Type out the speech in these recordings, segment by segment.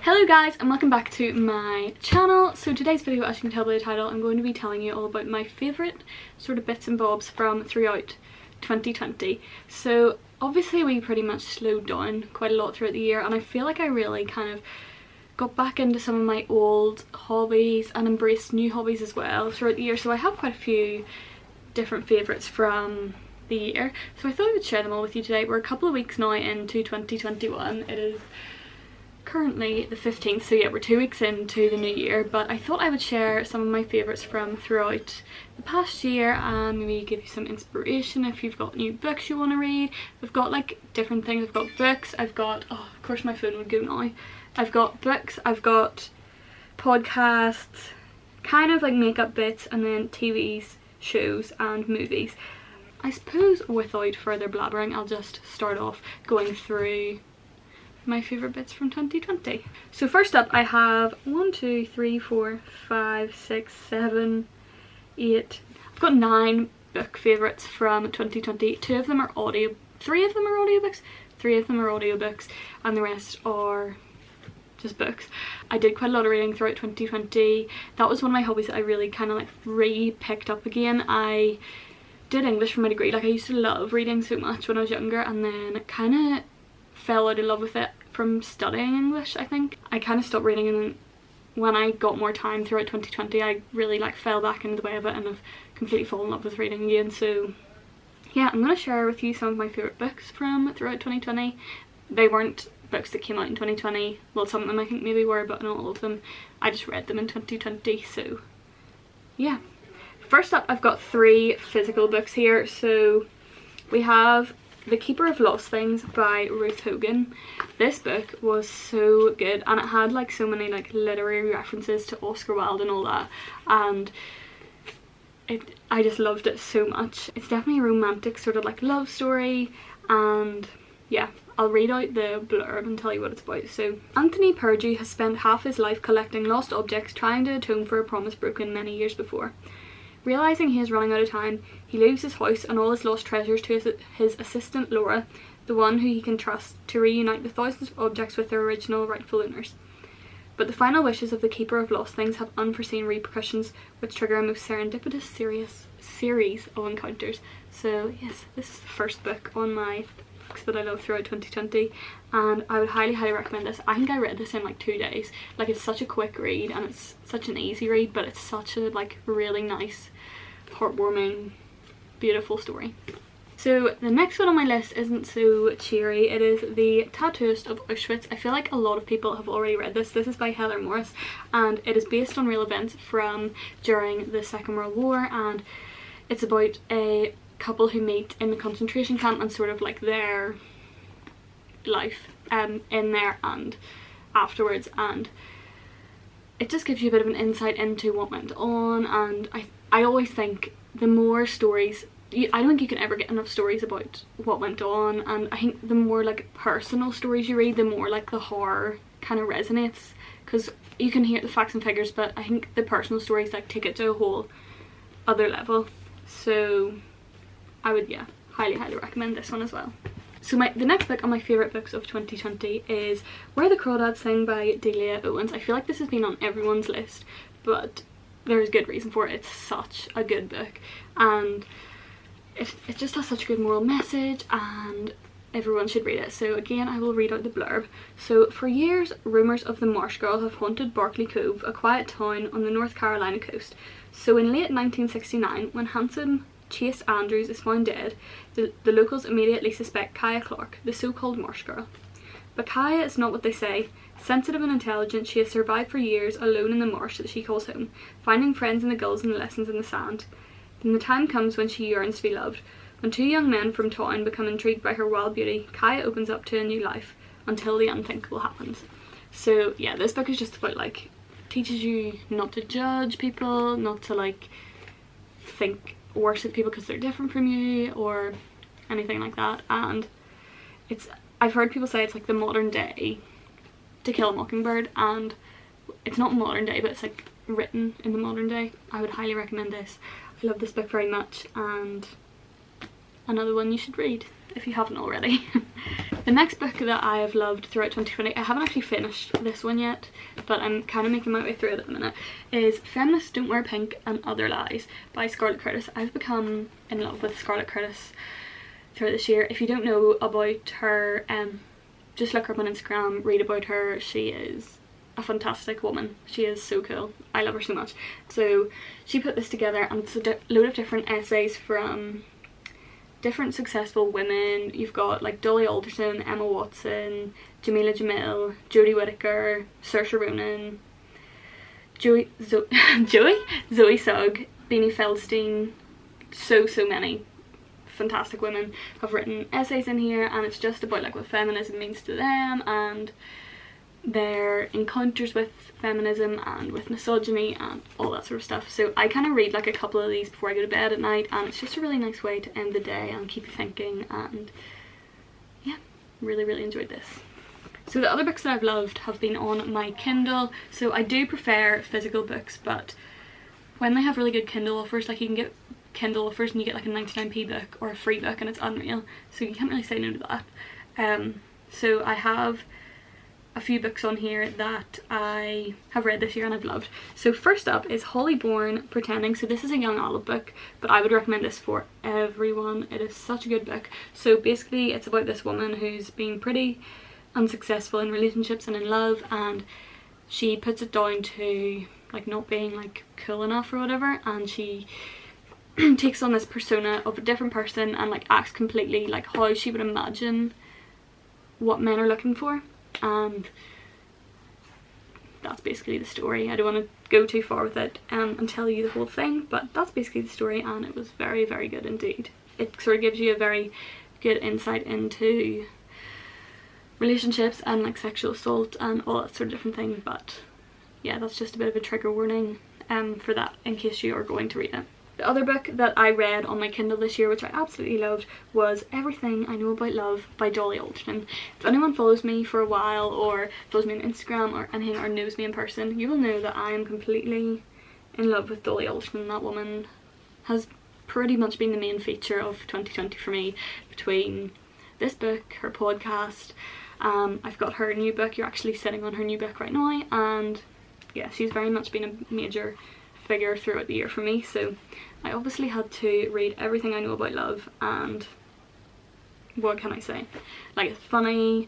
Hello guys and welcome back to my channel. So today's video, as you can tell by the title, I'm going to be telling you all about my favourite sort of bits and bobs from throughout 2020. So obviously we pretty much slowed down quite a lot throughout the year, and I feel like I really kind of got back into some of my old hobbies and embraced new hobbies as well throughout the year. So I have quite a few different favourites from the year, so I thought I would share them all with you today. We're a couple of weeks now into 2021. It is currently the 15th, so yeah, we're 2 weeks into the new year, but I thought I would share some of my favourites from throughout the past year and maybe give you some inspiration if you've got new books you want to read. We've got like different things. I've got books, I've got, oh of course my phone would go now, I've got books, I've got podcasts, kind of like makeup bits, and then TVs, shows and movies. I suppose without further blabbering, I'll just start off going through my favourite bits from 2020. So first up I have 1, 2, 3, 4, 5, 6, 7, 8. I've got 9 book favourites from 2020. 3 of them are audiobooks, 3 of them are audiobooks, and the rest are just books. I did quite a lot of reading throughout 2020. That was one of my hobbies that I really kind of like re-picked up again. I did English for my degree. Like I used to love reading so much when I was younger, and then kind of fell out of love with it from studying English. I think I kind of stopped reading, and then when I got more time throughout 2020 I really like fell back into the way of it and I've completely fallen in love with reading again. So yeah, I'm going to share with you some of my favourite books from throughout 2020. They weren't books that came out in 2020, well some of them I think maybe were, but not all of them. I just read them in 2020, so yeah. First up I've got 3 physical books here. So we have The Keeper of Lost Things by Ruth Hogan. This book was so good, and it had like so many like literary references to Oscar Wilde and all that, and I just loved it so much. It's definitely a romantic sort of like love story, and yeah, I'll read out the blurb and tell you what it's about. So, Anthony Purgie has spent half his life collecting lost objects, trying to atone for a promise broken many years before. Realising he is running out of time, he leaves his house and all his lost treasures to his assistant Laura, the one who he can trust, to reunite the thousands of objects with their original rightful owners. But the final wishes of the Keeper of Lost Things have unforeseen repercussions, which trigger a most serendipitous series of encounters. So yes, this is the first book on my books that I love throughout 2020, and I would highly recommend this. I think I read this in like 2 days. Like, it's such a quick read and it's such an easy read, but it's such a like really nice, heartwarming, beautiful story. So the next one on my list isn't so cheery. It is The Tattooist of Auschwitz. I feel like a lot of people have already read this. This is by Heather Morris, and it is based on real events from during the Second World War, and it's about a couple who meet in the concentration camp and sort of like their life in there and afterwards, and it just gives you a bit of an insight into what went on. And I always think the more stories, I don't think you can ever get enough stories about what went on, and I think the more like personal stories you read, the more like the horror kind of resonates, because you can hear the facts and figures, but I think the personal stories like take it to a whole other level. So I would, yeah, highly recommend this one as well. So the next book on my favourite books of 2020 is Where the Crawdads Sing by Delia Owens. I feel like this has been on everyone's list, but there's good reason for it. It's such a good book, and it just has such a good moral message, and everyone should read it. So again, I will read out the blurb. So, for years, rumours of the Marsh Girl have haunted Barkley Cove, a quiet town on the North Carolina coast. So in late 1969, when handsome Chase Andrews is found dead, the locals immediately suspect Kaya Clark, the so-called Marsh Girl. But Kaya is not what they say. Sensitive and intelligent, she has survived for years alone in the marsh that she calls home, finding friends in the gulls and the lessons in the sand. Then the time comes when she yearns to be loved. When 2 young men from town become intrigued by her wild beauty, Kaya opens up to a new life, until the unthinkable happens. So yeah, this book is just about like, teaches you not to judge people, not to like think worse of people because they're different from you or anything like that. And I've heard people say it's like the modern day To Kill a Mockingbird, and it's not modern day, but it's like written in the modern day. I would highly recommend this. I love this book very much, and another one you should read. if you haven't already. The next book that I have loved throughout 2020, I haven't actually finished this one yet, but I'm kind of making my way through it at the minute, is Feminists Don't Wear Pink and Other Lies by Scarlett Curtis. I've become in love with Scarlett Curtis throughout this year. If you don't know about her, just look her up on Instagram, read about her. She is a fantastic woman. She is so cool. I love her so much. So she put this together, and it's a load of different essays from different successful women. You've got like Dolly Alderton, Emma Watson, Jamila Jamil, Jodie Whittaker, Saoirse Ronan, Zoe Sugg, Beanie Feldstein. So many fantastic women have written essays in here, and it's just about like what feminism means to them and their encounters with feminism and with misogyny and all that sort of stuff. So I kind of read like a couple of these before I go to bed at night, and it's just a really nice way to end the day and keep you thinking, and yeah, really enjoyed this. So the other books that I've loved have been on my Kindle. So I do prefer physical books, but when they have really good Kindle offers, like you can get Kindle offers and you get like a 99p book or a free book, and it's unreal, so you can't really say no to that. So I have a few books on here that I have read this year and I've loved. So first up is Holly Bourne, Pretending. So this is a young adult book, but I would recommend this for everyone. It is such a good book. So basically it's about this woman who's been pretty unsuccessful in relationships and in love, and she puts it down to like not being like cool enough or whatever, and she takes on this persona of a different person and like acts completely like how she would imagine what men are looking for. And that's basically the story. I don't want to go too far with it and tell you the whole thing, but that's basically the story, and it was very good indeed. It sort of gives you a very good insight into relationships and like sexual assault and all that sort of different thing, but yeah, that's just a bit of a trigger warning for that in case you are going to read it. The other book that I read on my Kindle this year, which I absolutely loved, was Everything I Know About Love by Dolly Alderton. If anyone follows me for a while or follows me on Instagram or anything or knows me in person, you will know that I am completely in love with Dolly Alderton. That woman has pretty much been the main feature of 2020 for me, between this book, her podcast. I've got her new book. You're actually sitting on her new book right now, and yeah, she's very much been a major figure throughout the year for me. So I obviously had to read Everything I Know About Love, and what can I say, like, it's funny,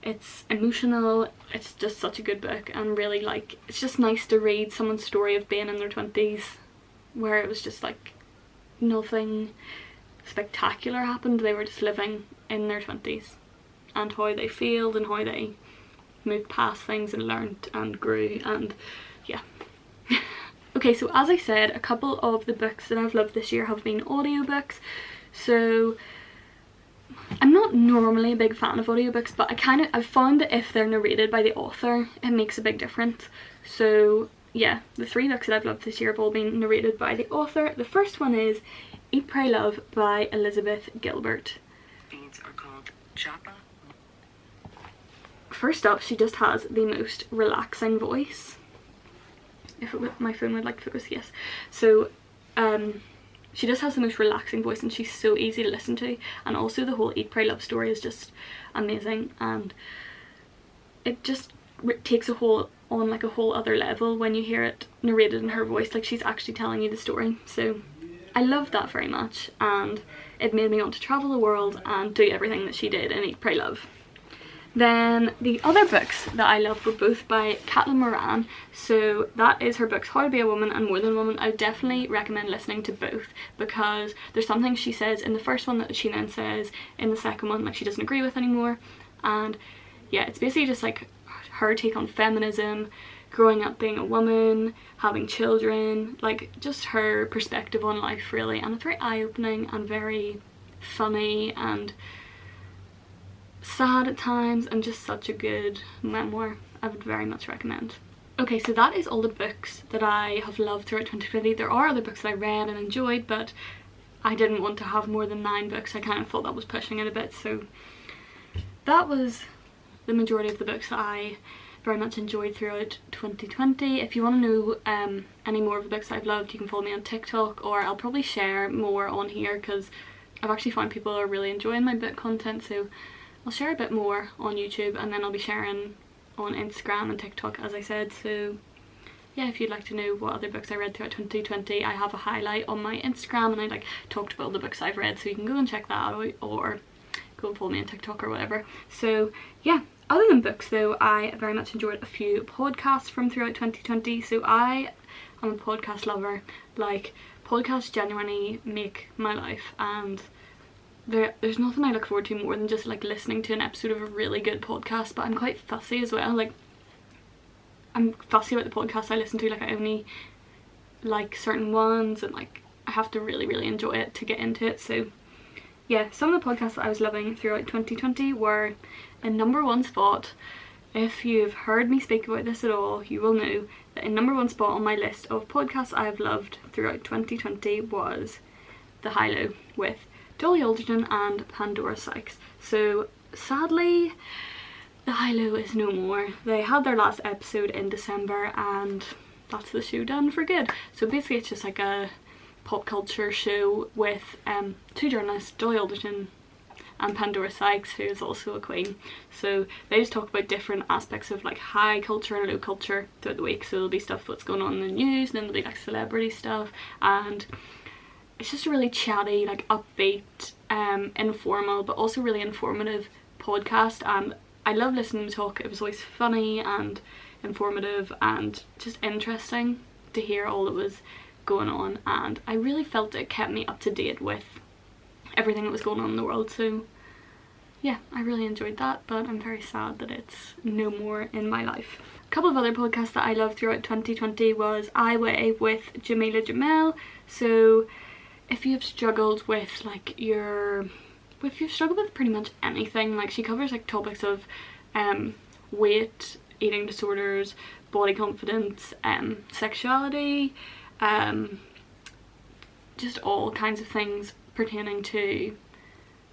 it's emotional, it's just such a good book, and really like it's just nice to read someone's story of being in their 20s where it was just like nothing spectacular happened. They were just living in their 20s and how they failed and how they moved past things and learned and grew, and yeah. Okay, so as I said, a couple of the books that I've loved this year have been audiobooks. So I'm not normally a big fan of audiobooks, but I've found that if they're narrated by the author, it makes a big difference. So yeah, the three books that I've loved this year have all been narrated by the author. The first one is Eat, Pray, Love by Elizabeth Gilbert. Beans are called Japa. First up, she just has the most relaxing voice. If my phone would like to focus, yes. So she just has the most relaxing voice, and she's so easy to listen to, and also the whole Eat, Pray, Love story is just amazing, and it just takes a whole other level when you hear it narrated in her voice, like she's actually telling you the story. So I loved that very much, and it made me want to travel the world and do everything that she did in Eat, Pray, Love. Then the other books that I loved were both by Caitlin Moran. So that is her books How to Be a Woman and More Than a Woman. I definitely recommend listening to both, because there's something she says in the first one that she then says in the second one like she doesn't agree with anymore. And yeah, it's basically just like her take on feminism, growing up being a woman, having children, like just her perspective on life really. And it's very eye-opening and very funny and sad at times, and just such a good memoir. I would very much recommend. Okay, so that is all the books that I have loved throughout 2020. There are other books that I read and enjoyed, but I didn't want to have more than 9 books. I kind of thought that was pushing it a bit, so that was the majority of the books that I very much enjoyed throughout 2020. If you want to know any more of the books I've loved, you can follow me on TikTok, or I'll probably share more on here because I've actually found people are really enjoying my book content, so I'll share a bit more on YouTube, and then I'll be sharing on Instagram and TikTok, as I said. So yeah, if you'd like to know what other books I read throughout 2020, I have a highlight on my Instagram, and I like talked about all the books I've read, so you can go and check that out, or go and follow me on TikTok or whatever. So yeah, other than books though, I very much enjoyed a few podcasts from throughout 2020. So I am a podcast lover. Like, podcasts genuinely make my life, and there's nothing I look forward to more than just like listening to an episode of a really good podcast. But I'm quite fussy as well. Like, I'm fussy about the podcasts I listen to. Like, I only like certain ones, and like I have to really enjoy it to get into it. So yeah, some of the podcasts that I was loving throughout 2020 were in number one spot. If you've heard me speak about this at all, you will know that in number one spot on my list of podcasts I have loved throughout 2020 was The High Low with Dolly Alderton and Pandora Sykes. So sadly, The High Low is no more. They had their last episode in December, and that's the show done for good. So basically it's just like a pop culture show with two journalists, Dolly Alderton and Pandora Sykes, who is also a queen. So they just talk about different aspects of like high culture and low culture throughout the week. So there'll be stuff that's going on in the news, and then there'll be like celebrity stuff, and it's just a really chatty, like upbeat, informal but also really informative podcast. And I love listening to talk. It was always funny and informative and just interesting to hear all that was going on, and I really felt it kept me up to date with everything that was going on in the world. So yeah, I really enjoyed that, but I'm very sad that it's no more in my life. A couple of other podcasts that I loved throughout 2020 was I Weigh with Jameela Jamil. So if you've struggled with like if you've struggled with pretty much anything, like she covers like topics of weight, eating disorders, body confidence, sexuality, just all kinds of things pertaining to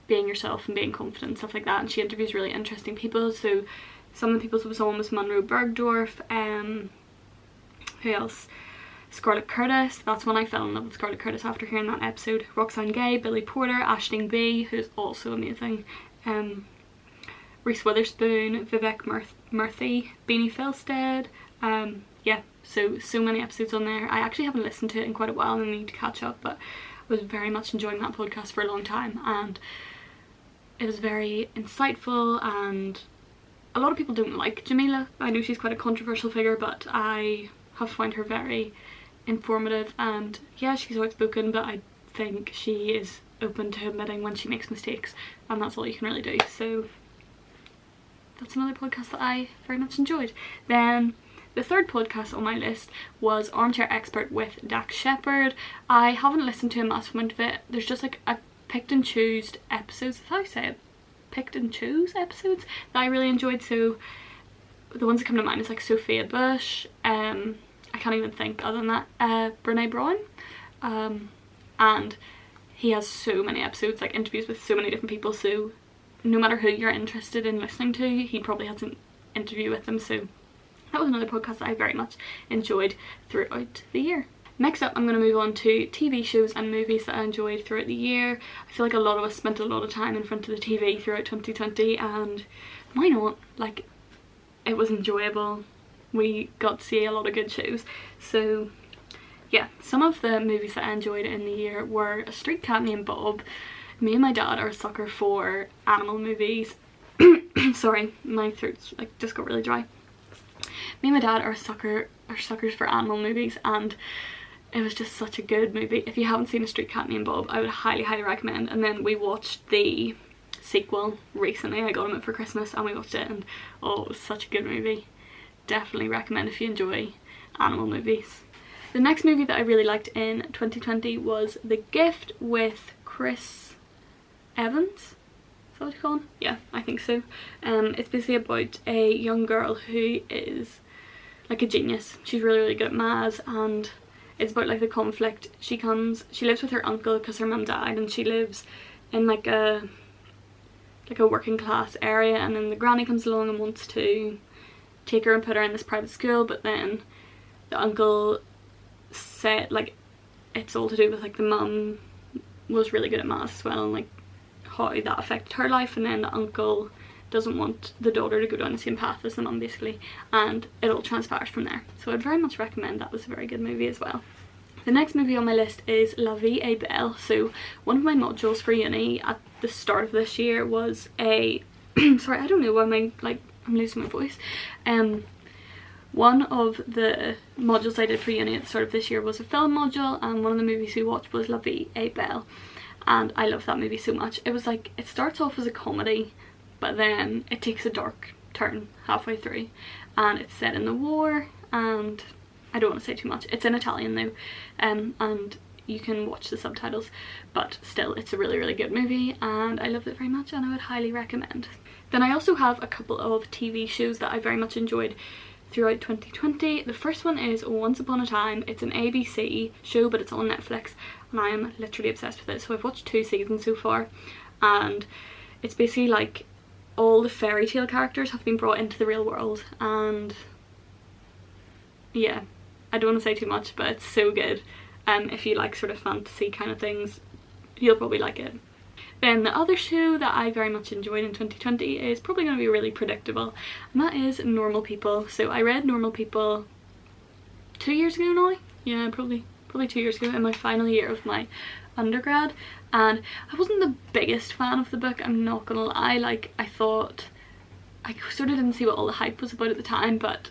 being yourself and being confident, stuff like that. And she interviews really interesting people. So some of the people was on was Monroe Bergdorf, who else? Scarlett Curtis. That's when I fell in love with Scarlett Curtis after hearing that episode. Roxane Gay, Billy Porter, Aisling Bea, who's also amazing, Reese Witherspoon, Vivek Murthy, Beanie Felstead. Yeah, so many episodes on there. I actually haven't listened to it in quite a while and I need to catch up, but I was very much enjoying that podcast for a long time, and it was very insightful. And a lot of people don't like Jameela. I know she's quite a controversial figure, but I have found her very informative, and yeah, she's outspoken, but I think she is open to admitting when she makes mistakes, and that's all you can really do. So that's another podcast that I very much enjoyed. Then the third podcast on my list was Armchair Expert with Dax Shepard. I haven't listened to a massive amount of it. There's just like a picked and choose episodes, that's how I say it, picked and choose episodes that I really enjoyed. So the ones that come to mind is like Sophia Bush, I can't even think other than that, Brene Brown, and he has so many episodes, like interviews with so many different people, so no matter who you're interested in listening to, he probably has an interview with them. So that was another podcast that I very much enjoyed throughout the year. Next up, I'm going to move on to TV shows and movies that I enjoyed throughout the year. I feel like a lot of us spent a lot of time in front of the TV throughout 2020, and why not? Like, it was enjoyable. We got to see a lot of good shows. So yeah, some of the movies that I enjoyed in the year were A Street Cat Named Bob. Me and my dad are a sucker for animal movies. Sorry, my throat's like just got really dry. Me and my dad are suckers for animal movies, and it was just such a good movie. If you haven't seen A Street Cat Named Bob, I would highly recommend. And then we watched the sequel recently. I got him it for Christmas and we watched it, and oh, it was such a good movie. Definitely recommend if you enjoy animal movies. The next movie that I really liked in 2020 was The Gift with Chris Evans. Is that what you call him? Yeah, I think so. It's basically about a young girl who is like a genius. She's really good at maths, and it's about like the conflict. She lives with her uncle because her mum died, and she lives in like a working class area, and then the granny comes along and wants to take her and put her in this private school, but then the uncle said like it's all to do with like the mum was really good at maths as well, and like how that affected her life, and then the uncle doesn't want the daughter to go down the same path as the mum basically, and it all transpires from there. So I'd very much recommend that. Was a very good movie as well. The next movie on my list is La Vie est Belle. So one of my modules for uni at the start of this year was a sorry, I don't know why I'm losing my voice. One of the modules I did for uni at the start of this year was a film module, and one of the movies we watched was La Vie est Belle, and I love that movie so much. It was like, it starts off as a comedy, but then it takes a dark turn halfway through, and it's set in the war, and I don't want to say too much. It's in Italian though, and you can watch the subtitles, but still it's a really good movie, and I loved it very much, and I would highly recommend. Then I also have a couple of TV shows that I very much enjoyed throughout 2020. The first one is Once Upon a Time. It's an ABC show, but it's on Netflix, and I am literally obsessed with it. So I've watched 2 seasons so far, and it's basically like all the fairy tale characters have been brought into the real world, and yeah, I don't want to say too much, but it's so good. If you like sort of fantasy kind of things, you'll probably like it. Then the other show that I very much enjoyed in 2020 is probably going to be really predictable, and that is Normal People. So I read Normal People 2 years ago now. Yeah, probably 2 years ago, in my final year of my undergrad, and I wasn't the biggest fan of the book, I'm not gonna lie. Like, I thought, I sort of didn't see what all the hype was about at the time, but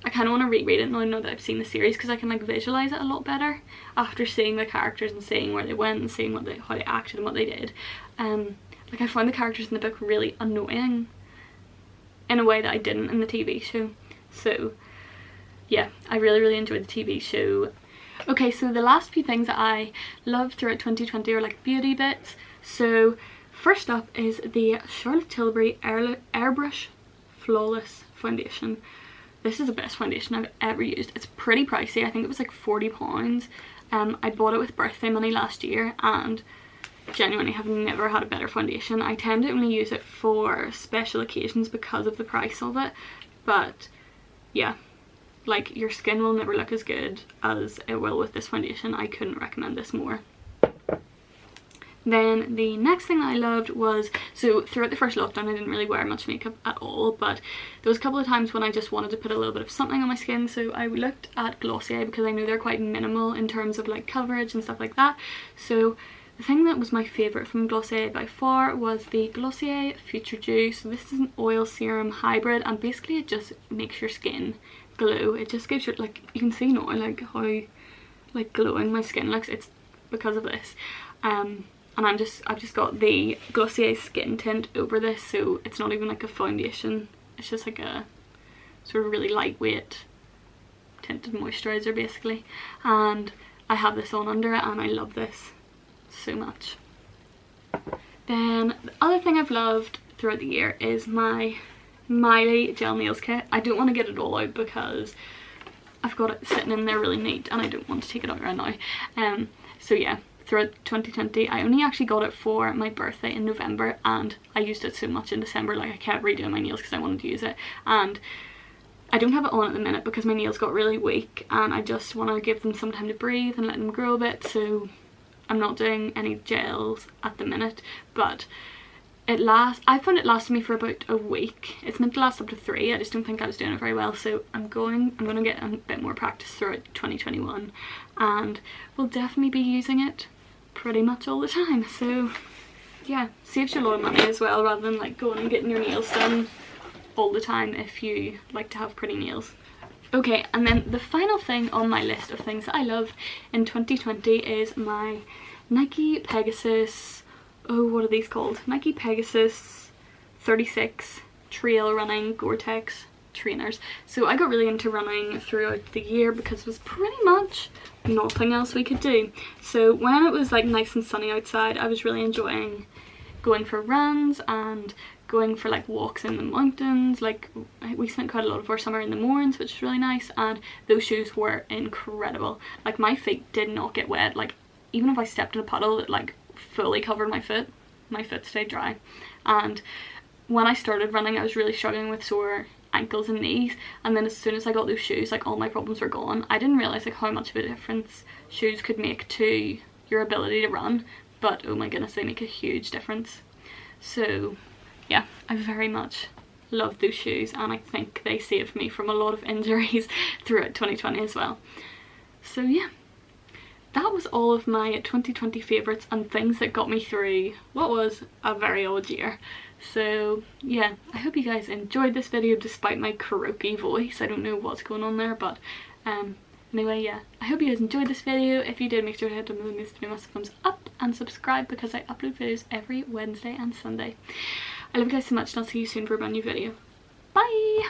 I kind of want to reread it now that I've seen the series, because I can like visualize it a lot better after seeing the characters and seeing where they went and seeing how they acted and what they did. Like, I found the characters in the book really annoying in a way that I didn't in the TV show. So yeah, I really enjoyed the TV show. Okay, so the last few things that I loved throughout 2020 are like beauty bits. So first up is the Charlotte Tilbury Airbrush Flawless Foundation. This is the best foundation I've ever used. It's pretty pricey. I think it was like £40. I bought it with birthday money last year, and genuinely have never had a better foundation. I tend to only use it for special occasions because of the price of it, but yeah, like, your skin will never look as good as it will with this foundation. I couldn't recommend this more. Then the next thing that I loved was, so throughout the first lockdown I didn't really wear much makeup at all, but there was a couple of times when I just wanted to put a little bit of something on my skin, so I looked at Glossier because I knew they're quite minimal in terms of like coverage and stuff like that. So the thing that was my favourite from Glossier by far was the Glossier Future Dew. So this is an oil serum hybrid, and basically it just makes your skin glow. It just gives you, like, you can see now like how like glowing my skin looks. It's because of this. And I've just got the Glossier skin tint over this, so it's not even like a foundation, it's just like a sort of really lightweight tinted moisturizer basically, and I have this on under it, and I love this so much. Then the other thing I've loved throughout the year is my Miley gel nails kit. I don't want to get it all out because I've got it sitting in there really neat, and I don't want to take it out right now. So yeah, throughout 2020 I only actually got it for my birthday in November, and I used it so much in December. Like, I kept redoing my nails because I wanted to use it, and I don't have it on at the minute because my nails got really weak, and I just want to give them some time to breathe and let them grow a bit, so I'm not doing any gels at the minute. But I found it lasted me for about a week. It's meant to last up to 3. I just don't think I was doing it very well, so I'm going to get a bit more practice throughout 2021, and we'll definitely be using it pretty much all the time. So yeah, saves you a lot of money as well, rather than like going and getting your nails done all the time if you like to have pretty nails. Okay, and then the final thing on my list of things that I love in 2020 is my Nike Pegasus, oh, what are these called? Nike Pegasus 36 trail running Gore-Tex trainers. So I got really into running throughout the year because it was pretty much nothing else we could do. So when it was like nice and sunny outside, I was really enjoying going for runs and going for like walks in the mountains. Like, we spent quite a lot of our summer in the Mournes, which was really nice, and those shoes were incredible. Like, my feet did not get wet. Like, even if I stepped in a puddle, it like fully covered my foot stayed dry. And when I started running, I was really struggling with sore ankles and knees, and then as soon as I got those shoes, like, all my problems were gone. I didn't realize like how much of a difference shoes could make to your ability to run, but oh my goodness, they make a huge difference. So yeah, I very much love those shoes, and I think they saved me from a lot of injuries throughout 2020 as well. So yeah, that was all of my 2020 favourites and things that got me through what was a very odd year. So yeah, I hope you guys enjoyed this video despite my croaky voice. I don't know what's going on there, but anyway, yeah, I hope you guys enjoyed this video. If you did, make sure to hit the video massive thumbs up and subscribe, because I upload videos every Wednesday and Sunday. I love you guys so much, and I'll see you soon for a brand new video. Bye!